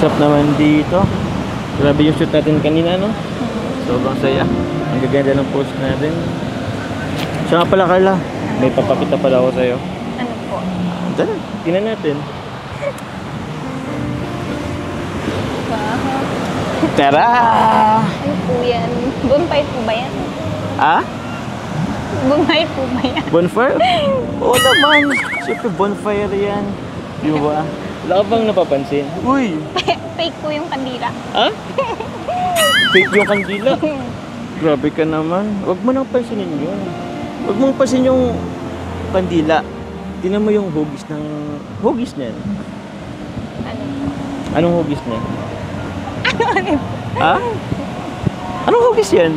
Sarap naman dito. Grabe yung shoot natin kanina, no? Sobrang saya. Ang gaganda ng post natin. Siya nga pala, Carla. May papakita pala ako sa'yo. Ano po? Tara, tingnan natin. Wow. Tara! Ano po yan? Bonfire po ba yan? Ah? Bonfire po ba yan? Bonfire? Oo naman. Siyempre bonfire yan. Di ba? Wala ka bang napapansin? Uy! Fake po yung kandila. Ha? Fake yung kandila. Grabe ka naman. Huwag mo nang pansinin yun. Huwag mong pansin yung kandila. Tingnan mo yung hugis ng... Hugis niyan. Ano po? Anong hugis niyan? Ano po? Ha? Anong hugis yan?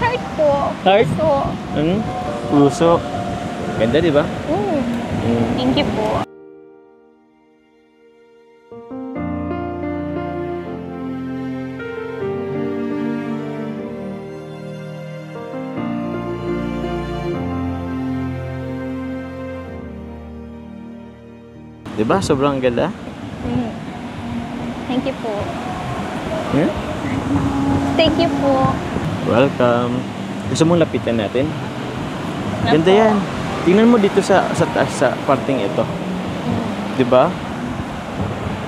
Heart po. Heart? Puso. Hmm? Puso. Ganda, di ba? Thank you po. Di ba? Sobrang ganda. Thank you po. Hmm? Thank you po. Welcome. Gusto mong lapitan natin? Ano Ganda po? yan. Tingnan mo dito sa taas, sa parting ito. Di ba?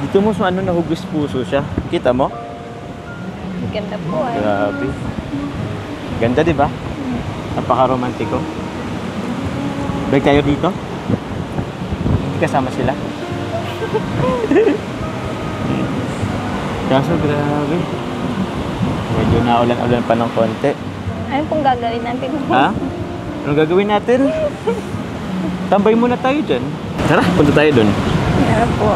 Dito mo sa ano nahugis puso siya. Kita mo? Ang ganda po eh. Grabe. Ganda, di ba? Napaka-romantiko. Break tayo dito? Kasama sila? Kaso grabe. Medyo naulan-ulan pa ng konti. Ano pong gagawin natin? Ha? Anong gagawin natin? Tambay muna tayo dyan. Tara, punta tayo dun. Ano po?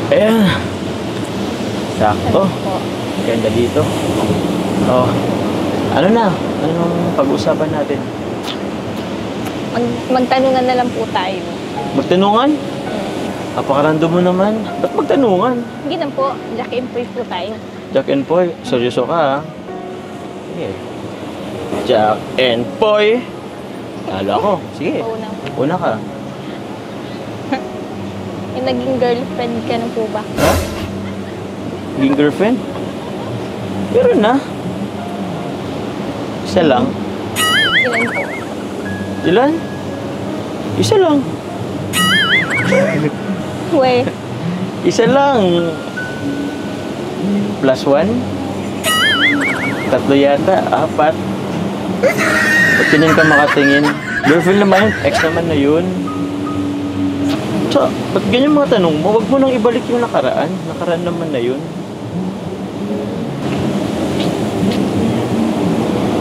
Ayan. Sakto. Ano po? Ganda dito. Oh. Ano na? Anong pag-usapan natin? Magtanungan na lang po tayo. Magtanungan? Napakarando mo naman. Ba't magtanungan? Hindi na po. Jack and Poy po tayo. Jack and Poy, seryoso ka ha? Sige. Jack and Poy. Talo ako. Sige. Oo na. Una ka. Yung naging girlfriend ka na po ba? Ha? Naging girlfriend? Meron na. Isa lang. Ilan po? Ilan? Isa lang. We. Isa lang. Plus one? Tatlo yata. Apat. Ba't ganyan ka makatingin? Girlfriend naman yun. Ex naman na yun. So, ba't ganyan mga tanong mo? Huwag mo nang ibalik yung nakaraan. Nakaraan naman na yun.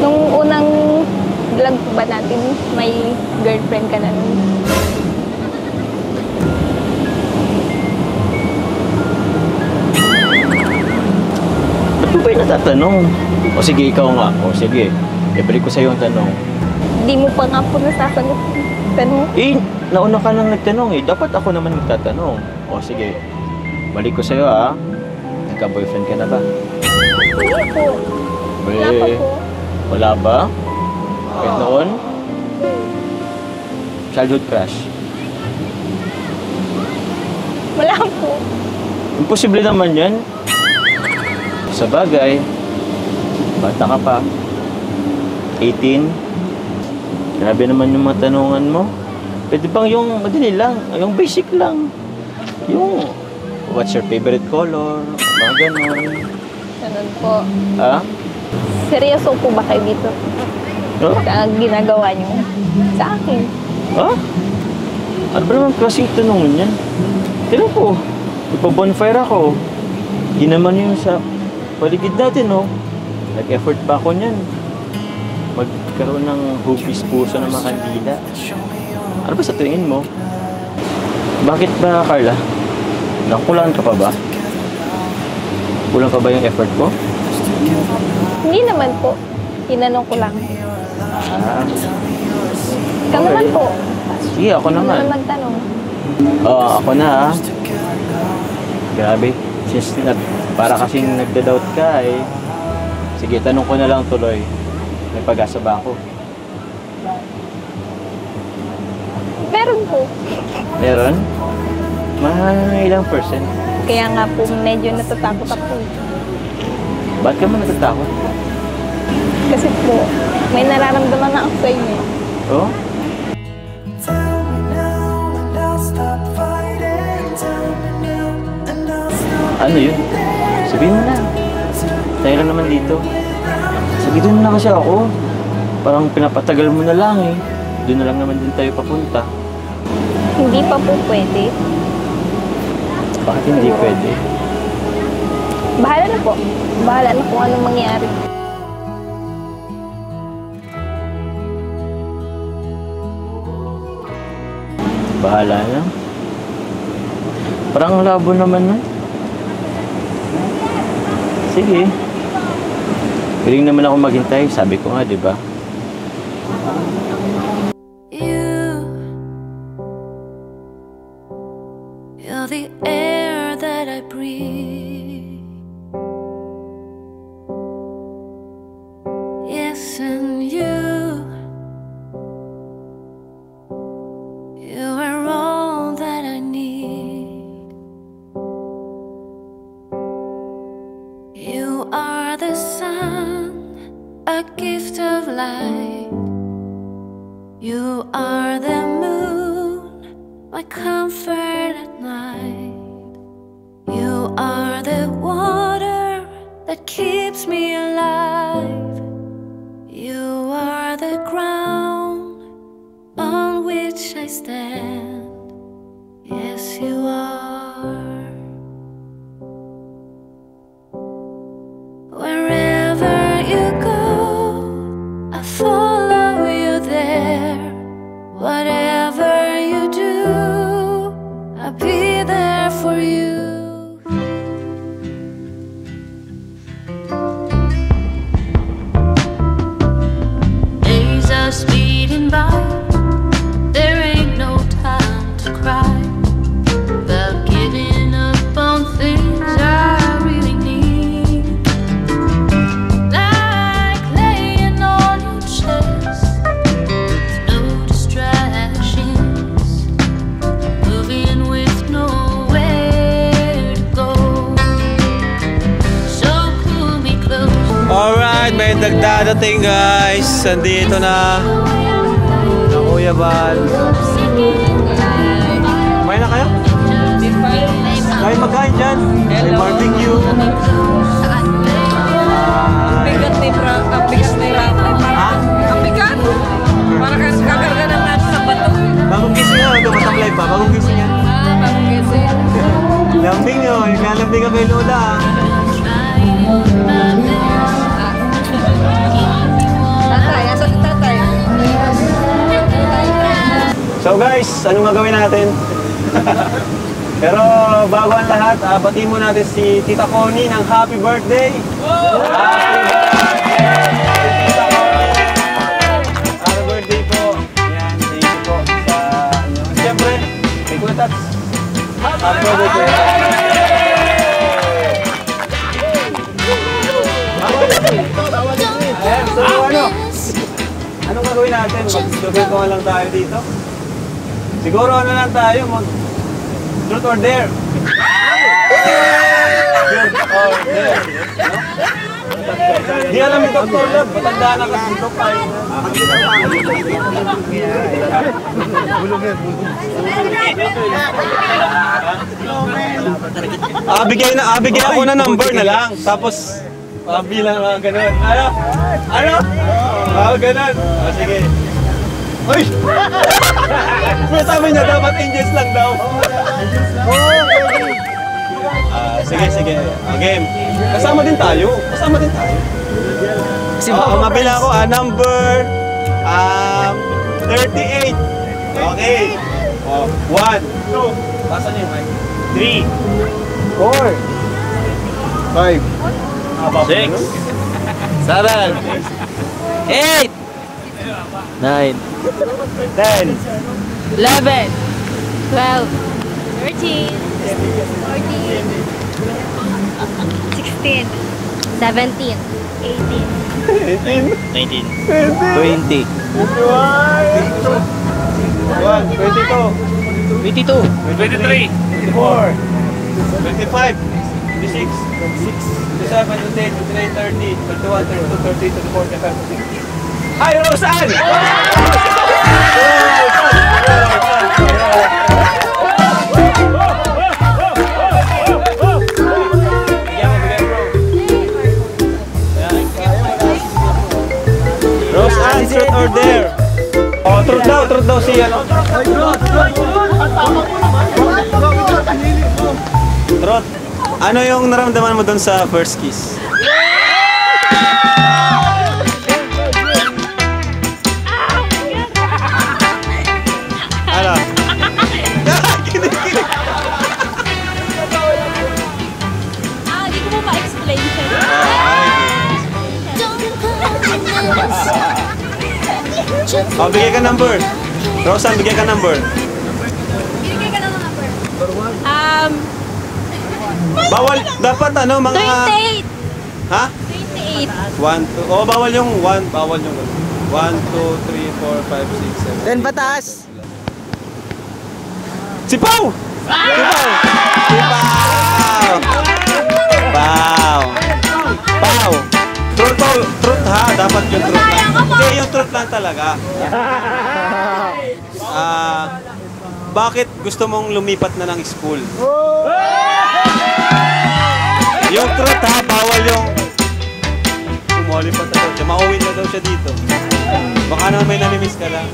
Nung unang vlog ba natin, may girlfriend ka na nun? Ba't mo ba yung natatanong? O sige, ikaw nga. O sige, ibalik ko sa'yo ang tanong. Di mo pa nga po nasasagot yung tanong. Eh, nauna ka nang nagtanong eh. Dapat ako naman magtatanong. O sige, balik ko sa'yo ha. Nagka-boyfriend ka na ba? Hindi po. Wala pa po. Wala ba? Kahit noon? Childhood crush? Wala po. Imposible naman yan. Sa bagay, bata ka pa. 18. Grabe naman yung mga tanungan mo. Pwede bang yung madali lang, yung basic lang. Yung, what's your favorite color? Mga ganon. Ganun po. Ha? Seryoso po ba kayo dito? Huh? Sa ginagawa niyo? Sa akin. Ha? Ano ba naman klaseng tanungan yan? Tignan ko, ipa-bonfire ako. Di naman yun sa paligid natin, no? Nag-effort pa ako niyan. Magkaroon ng hugis puso ng mga kandila. Ano ba sa tingin mo? Bakit ba, Carla? Nakukulangan ka pa ba? Kulang pa ba yung effort ko? Hindi naman po. Tinanong ko lang. Ah, Ikaw naman po. sige, ako Ikaw naman. naman magtanong. Oo, ako na ha. Grabe. Para kasing nagda-doubt ka eh. Sige, tanong ko na lang tuloy. May pag-asa ba ako? Meron po. Meron? Mga ilang percent? Kaya nga po medyo natatakot ako. Ba't ka man natatakot? Kasi po, may nararamdaman na ako sa inyo. Oh? Ano yun? Sabihin mo na. Tayo lang naman dito. Sabihin mo na kasi ako. Parang pinapatagal mo na lang eh. Doon na lang naman din tayo papunta. Hindi pa po pwede. Bakit hindi pwede? Bahala na po. Bahala na kung anong mangyari. Bahala na. Parang labo naman na. Sige. Piling naman ako maghintay. Sabi ko nga, di ba? You're the air that I breathe. Yes, and you are all that I need. You are the sun, a gift of light. You are the moon, my comfort at night. You are the water that keeps me alive. You are the ground on which I stand. Yes, you are. Wherever you go, I follow you there. Whatever you do, I'll be there for you. Days are speeding by, there ain't no time to cry about giving up on things I really need. Like laying on your chest, no distractions, moving with nowhere to go. So pull me close. Alright, may dagdadating guys. Andito na. Na Kuya Bal. Kumain na kayo? Kain magkain dyan. May barbecue. Bigat ni ang bigat ni Rafa. Ha? Ang bigat. Para kakarga ng natin sa bato. Bagong gising yan. Ito mataklay pa. Bagong gising yan. Bagong gising. Lambing nyo. Yung nalambing ka kay Lola. Tatay, asa si tatay? So guys, anong gagawin natin? Pero bago ang lahat, batiin mo natin si Tita Connie ng happy birthday! Happy birthday! Tita Connie! Happy birthday po! Yan, thank you po sa ano. Siyempre, kay Kuya Tats. Happy birthday po! Ayan, so ano? Anong gagawin natin? Mag-sugar lang tayo dito? Siguro ano lang tayo, truth or dare? Truth or dare. Di alam ni Dr. Love, matanda na kasi ito pa. Bigay ako na number na lang, tapos bilang mga ganun. Ano? Ano? Ganun. Sige. Uy! Sabi niya dapat angels lang daw. Sige, sige. Game. Kasama din tayo. Kasama din tayo. Mabila ako, number 38. Okay. 1, 2. Pasan niyo yung mic. 3, 4, 5, 6, 7, 8, 9, 10, 11, 12, 13, 14, 16, 17, 18, 19, 20, 21, 22, 22, 23, 24, 25, 25, 26, 27, 28, 29, 30, 31, 32, 33, 34, 35, 36. Hi, Rosan! Rosan, truth or dare? Oh, truth daw siya. Truth. Ano yung naramdaman mo doon sa first kiss? Ano? Kinig-kinig. Hindi ko mo ma-explain siya. Oh, bigay ka number. Rosan, bigay ka number. Binigay ka lang ng number. Bawal, dapat ano, mga... 28. Ha? 28. 1, 2, oh, bawal yung 1, bawal yung 1, 2, 3, 4, 5, 6, 7. 10 batas! Si Pau! Si Pau! Si Pau! Pau! Pau! Truth ha, dapat yung truth lang. Hindi, yung truth lang talaga. Bakit gusto mong lumipat na ng school? Yung truth ha, bawal yung umalipat na daw siya. Mauwi na daw siya dito. Baka naman may namimiss ka lang.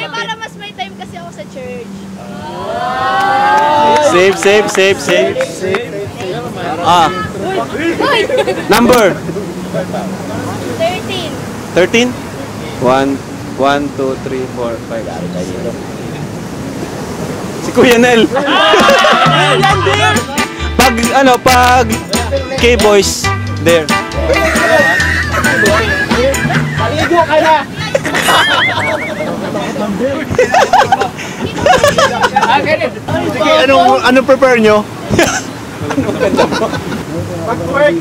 Para mas may time kasi ako sa church. Save. Ah. Number? 13. 13? 1, 2, 3, 4, 5. Si Kuya Nel. Pag K-Boys, there. Paligo ka na! Sige, anong prepare nyo? Mag-twerk!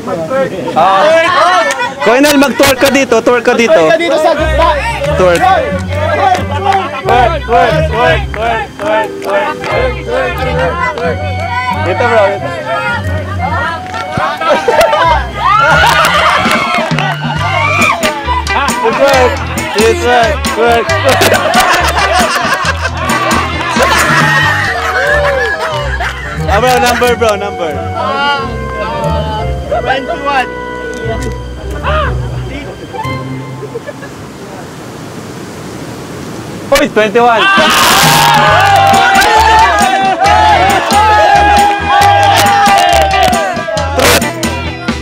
Kuya Nel, mag-twerk ka dito, twerk ka dito. Ka dito sa gitna! Twerk. Dito bro, dito. Twerk. Bro, number. 21. Hoy, 21.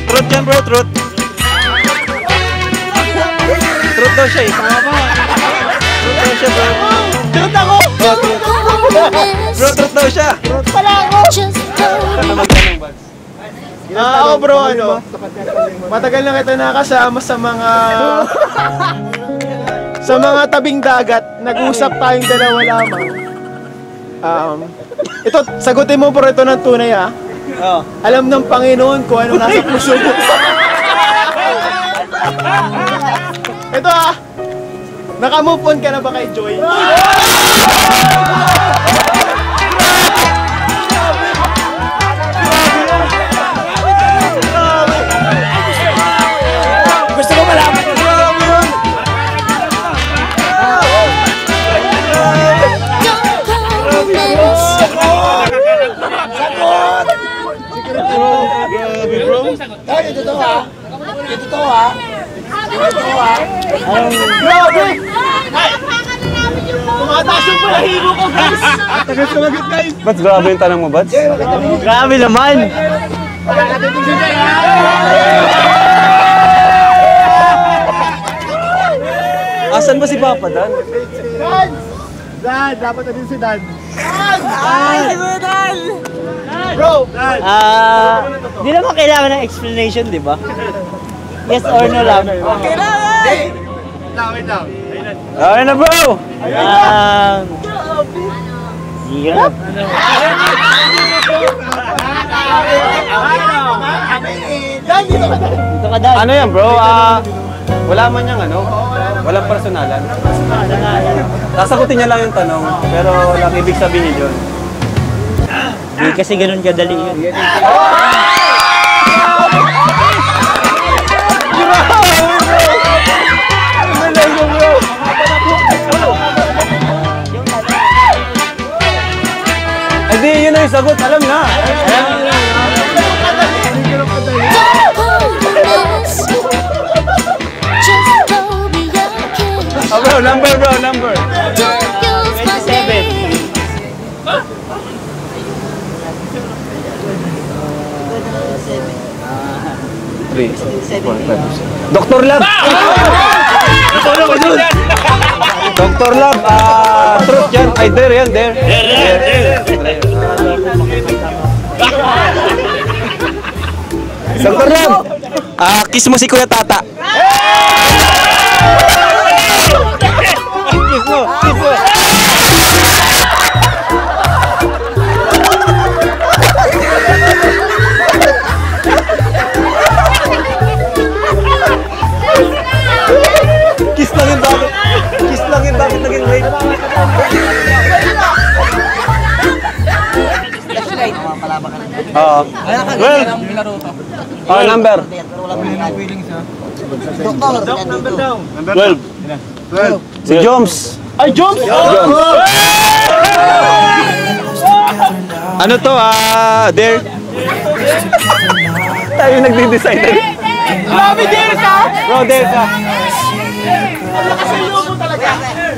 Truth yan bro, truth. Truth daw siya eh. Tama ba? Truth daw siya bro. Truth ako! Bro, truth daw siya. Pala ako! Saan na magtanong, Bads? Ako bro, matagal na kita nakasama sa mga... sa mga tabing dagat. Nag-usap tayong dalawa lamang. Ito, sagutin mo bro ito ng tunay ha. Alam ng Panginoon kung ano nasa puso mo. Ito ha. Naka-move on ka na ba kay Joy? Gusto ko malaman. Grabe! Tumataas yung palahibo ko, guys! Tagal sumagot, guys! Bads, grabe yung tanong mo, Bads? Grabe naman! Asan ba si Papa Dan? Dan! Dapat na din si Dan! Dan! Bro! Di naman kailangan ng explanation, di ba? Yes or no lang. Okay na! Wait lang. Okay na bro! Hirap. Dan, dito ka Dan! Dito ka Dan. Ano yan bro? Wala man yung ano? Walang personalan. Sasagutin niya lang yung tanong, pero walang ibig sabihin niya yun. Hindi kasi ganun kadali yun. Hindi, yun na yung sagot. Alam na. Oh, bro, number. 3, 4, 5, 6. Dr. Lab! Dr. Lab, truth yan. Ay, dare yan, dare. Dr. Lab! Kiss mo si Kuya Tata. Kiss mo. Kiss lang yun, bakit naging rape? Well, number. 12. Si Joms. Ay, Joms! Ano to, Dare? Tayo nagdi-decide. Grabe, Dare ka! Bro, Dare ka.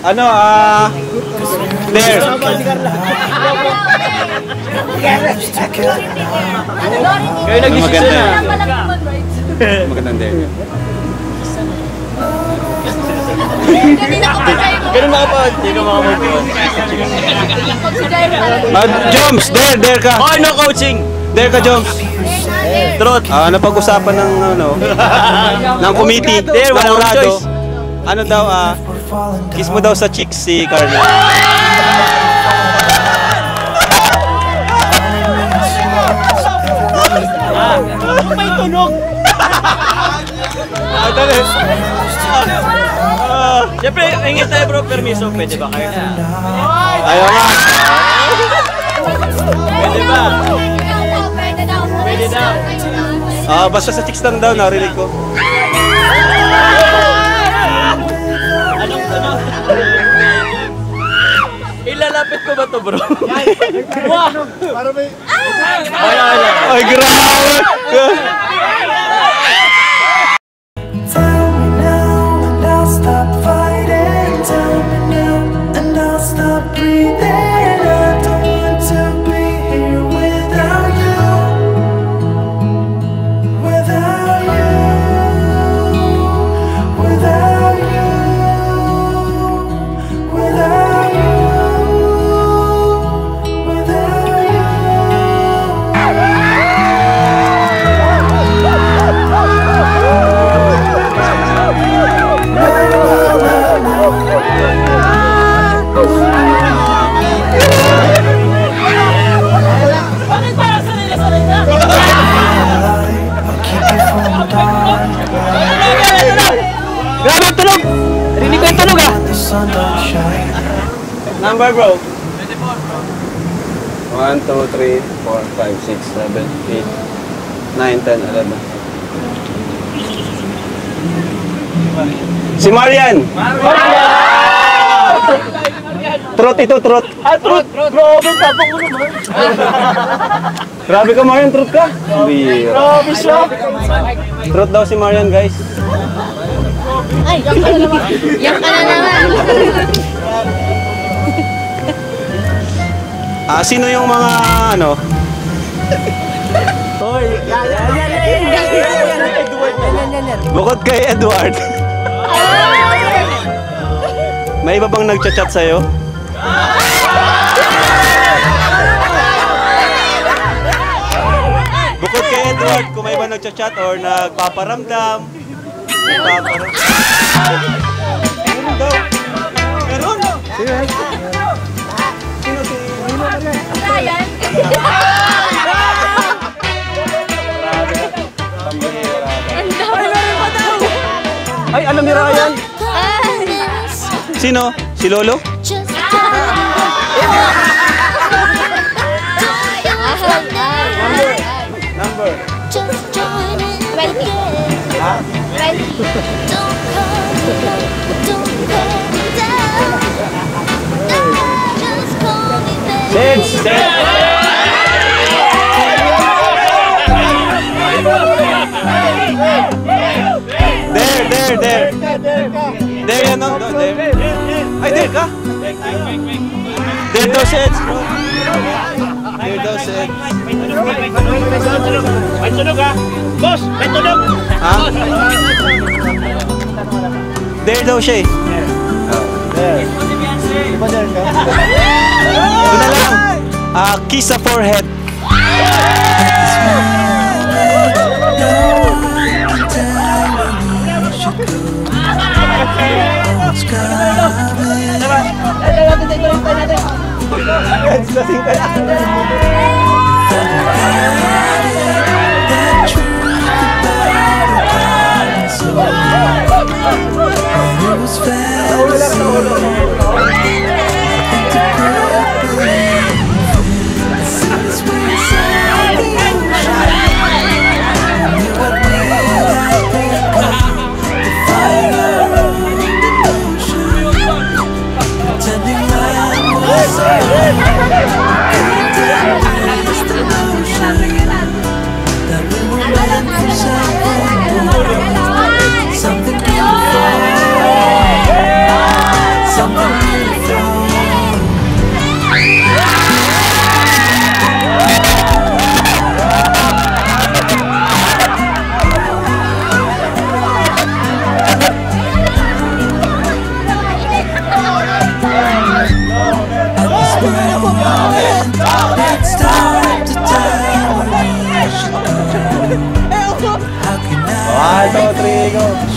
Ano, Dare. Kayo nag-decision na. Magandang Dare. Ganun hindi ka makamove-on. Joms, Dare ka. Okay, no coaching. Dare ka, Joms. Truth. Napag-usapan ng ng committee. Dare, wala akong Jurado. choice. Ano daw, kiss mo daw sa chicks si Carla. May tunog! Dali. Siyempre, ingit tayo bro, permiso. Pwede ba kayo na? Ayaw nga. Pwede ba? Pwede daw. Basta sa chicks lang daw, narinig ko. Ilalapit ko ba to bro? Para may... Ay, grabe! Tell me now and I'll stop fighting. Tell me now and I'll stop breathing. I don't want to be here without you. Without you. Without you. Without you. Grabe ang tunog! Rinig ko yung tunog The sun don't shine. Number, bro. 1, 2, 3, 4, 5, 6, 7, 8, 9, 10, 11. Si Marian! Truth ito, truth. Truth! Grabe, tapang mo naman! Grabe ka, Marian, truth ka? Bira. Grabe siya! Truth daw si Marian, guys. Ay, yak ka na naman. Sino yung mga, bukod kay Edward. May iba bang nagchat-chat sa'yo? Bukod kay Edward, kung may iba nagchat-chat or nagpaparamdam. Meron daw. Meron. Sino si... Ryan. Ay, alam ni Ryan. Ay. Sino? Si Lolo? Just Number. Just join in the 20. game. Ha? 20. Don't call me up, don't pay me down. No, just call me baby. There. There yan, no? No, there. Ay, there ka? There daw, Seds, bro. There daw, Seds. May tunog ha! Boss! May tunog! Ha? There daw siya eh. Ito na lang. Kiss sa forehead.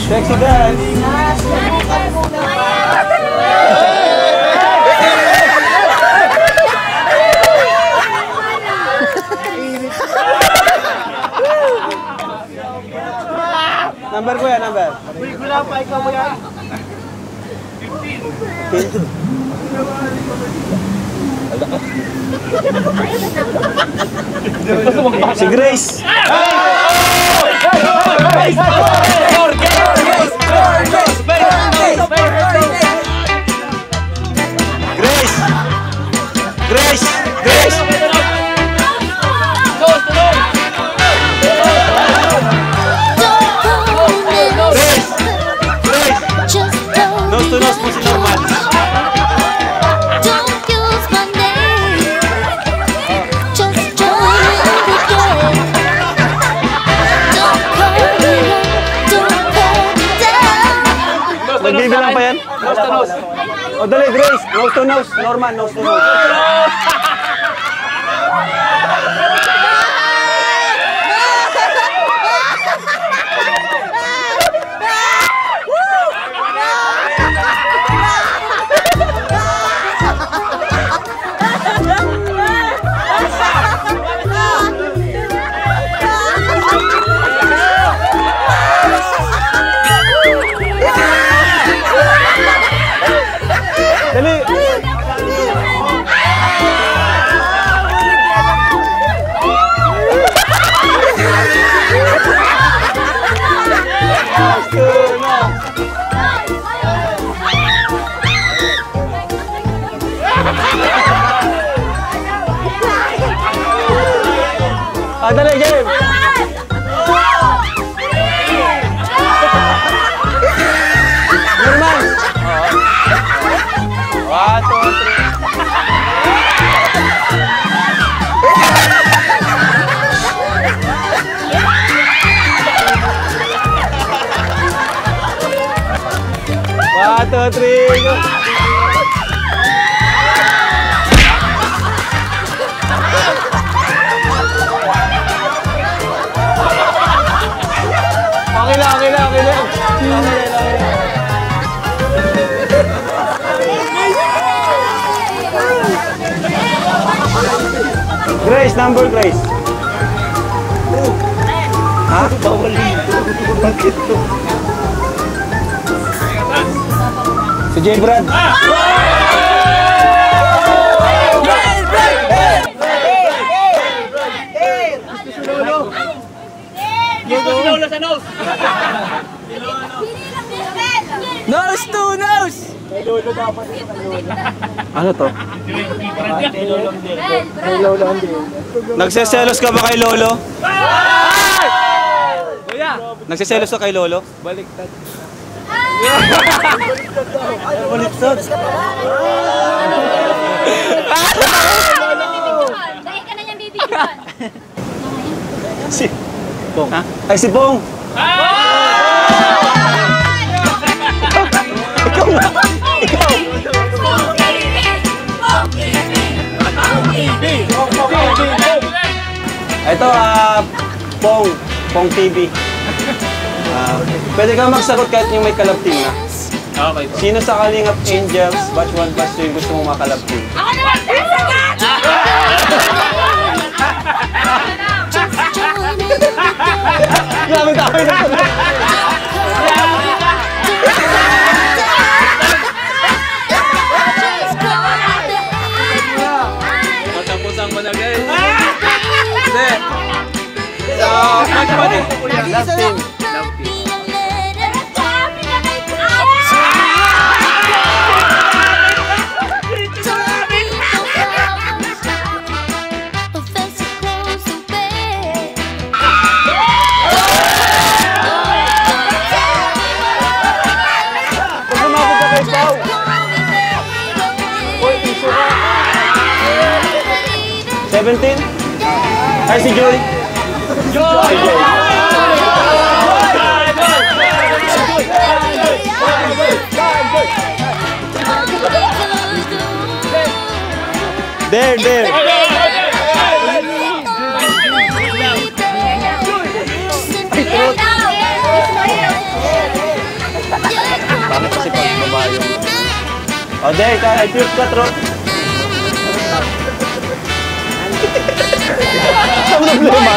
Sexy guys! Number ko yan, number. Wala pa, ikaw mo yan. 15. Si Grace! Grace! Nose to nose po si Norman. Don't use my name. Just join in the game. Don't call me up, don't pay me down. Nagbibilang pa yan? Nose to nose. O dali, Grace. Nose to nose. Norman, nose to nose. Dali! Dali, game! Norman! 1, 2, 3, go! Okay lang. Grace, number Grace. Ha? Bawal dito. Bakit to? Si J. Brad. Nose to nose! Ano to? Nagseselos ka ba kay Lolo? Nagseselos ka kay Lolo? Baliktad. Baliktad. Dahil ka na niyang bibigyan. Si Pong. Ay, si Pong. Ikaw nga. Ikaw. Ito, Pong TV. Pwede ka magsagot kahit yung may kalab team na. Okay po. Sino sa Kalingap Angels, batch 1, batch 2 yung gusto mong makalab team? Ako naman! Grabe tayo na ito. Matapusan mo na guys. Hindi. Match pa din. Love team. Pag lumabot ka kay Pao. Uy, iso ka. 17? Ay, si Joy. Si Joy. There. Bakit kasi pag babae yung... Oh, there, ay cute ka, Trot. Ang problema.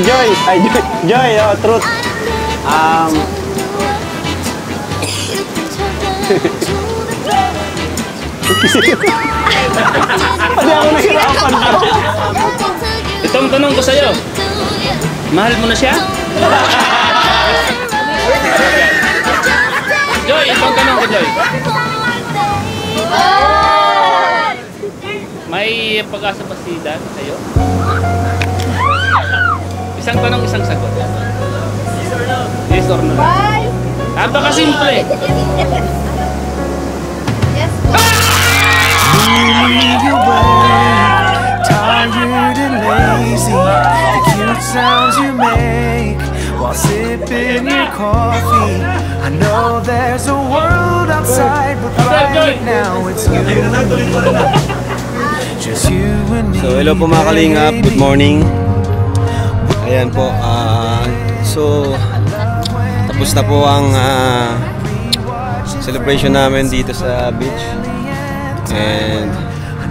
Joy. Ay, Joy, oh, Truth. Pwede ako nahirapan na. Itong tanong ko sa'yo. Mahal mo na siya? Joy, itong tanong ko, Joy. May pag-asa ba si Dad sa'yo? Isang tanong, isang sagot. Yes or no? Napakasimple. Leave your way, tired and lazy. The cute sounds you make while sipping your coffee. I know there's a world outside, but right now it's you. Just you and me. So, hello po mga Kalingap. Good morning. Ayan po. So, tapos na po ang celebration namin dito sa beach. And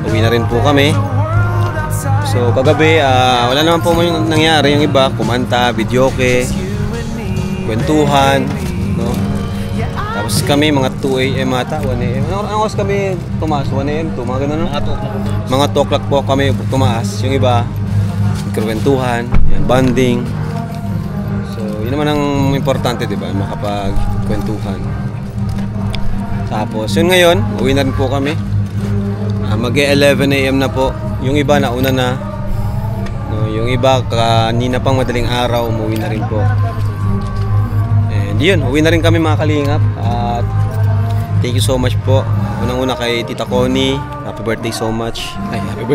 uwi na rin po kami. So kagabi wala naman po nangyari. Yung iba kumanta, videoke, kwentuhan, no? Tapos kami mga 2 AM ata, 1 AM. Anong oras kami tumaas? 1 AM, mga ganun, no? Mga 2 o'clock po kami tumaas. Yung iba kwentuhan, yan, bonding. So yun naman ang importante, di ba? Makapagkwentuhan. Tapos yun, ngayon uwi na rin po kami. Mag-11 AM na po. Yung iba nauna na. No, yung iba kanina pang madaling araw umuwi na rin po. And yun, uwi na rin kami mga Kalingap. At thank you so much po. Unang-una kay Tita Connie. Happy birthday so much. Ay, happy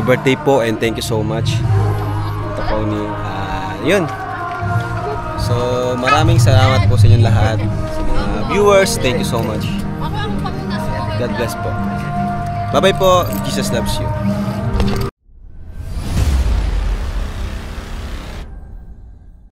birthday po and thank you so much Tita Connie. Yun. So maraming salamat po sa inyong lahat. Sa mga viewers, thank you so much. God bless po. Bye-bye po. Jesus loves you.